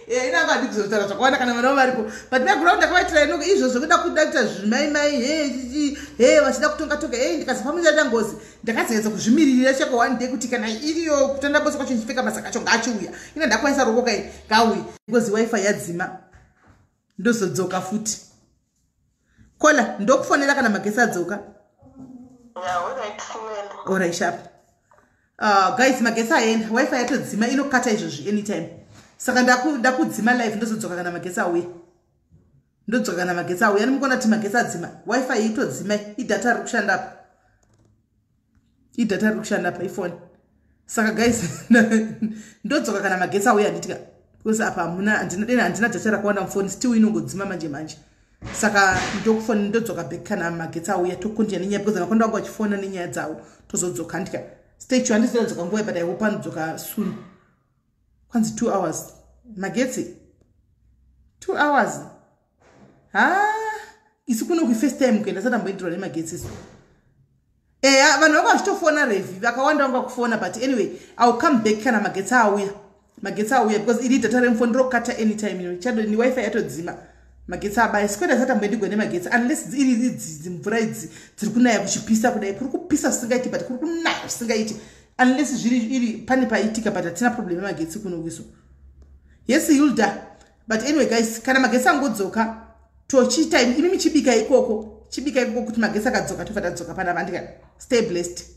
inanga ndikuzotara zvakawanda kana vana varipo but background akavatira inonge izvo zvokuda kuita zvimaimai vachida kutonga-tonga ndikazopamuchaita ngozi ndakazoedza kuzvimiririra cheko one day kuti kana iriyo kutanda bose kwacho ndichipfeka basa kacho ngaachiuya ina ndakwanisa ruoko kai ngauye because wifi yadzima ndozodzoka futi kola ndokufonera kana magesi adzoka alright sharp guys magesi aenda wifi yatodzima inokata izvozvi anytime saka ndakudzima live ndozodzoka kana magesi auya ndodzoka kana magesi auya animukona kuti magesi adzima wifi itodzima idata riri kushanda pa ifone saka guys ndodzoka kana magesi auya handitika because apa handina data rakawanda mufoni still inongodzima manje saka ndodzoka back kana magesi auya tokontiya nenyaya because vanakonda vangu vachifona nenyaya dzavo tozodzoka handika stage handizodzoka nguva but I hope anodzoka soon kwanzi 2 hours magetsi 2 hours isu kuno first time kuenda sadamboindira nemagetsi isu vanhu vanga vachitofona revi vakawanda vanga kufona but anyway I'll come back kana magetsi auya because iri data remufoni rokata anytime chado ni wifi yatodzima magetsi abaya sikwenda satamboindigwa nemagetsi unless iri idzi mvura idzi dziri kunaya kuchipisa kudai kuri kupisa zvisingaiti but kuri kunaya zvisingaiti unless zviri pane paitika but hatina problem yemagetsi kuno kwiso yes Hilda but anyway guys kana magetsi angodzoka tochiita imi chibika ikoko kuti magetsi akadzoka tofata dzoka pana vandika stay blessed.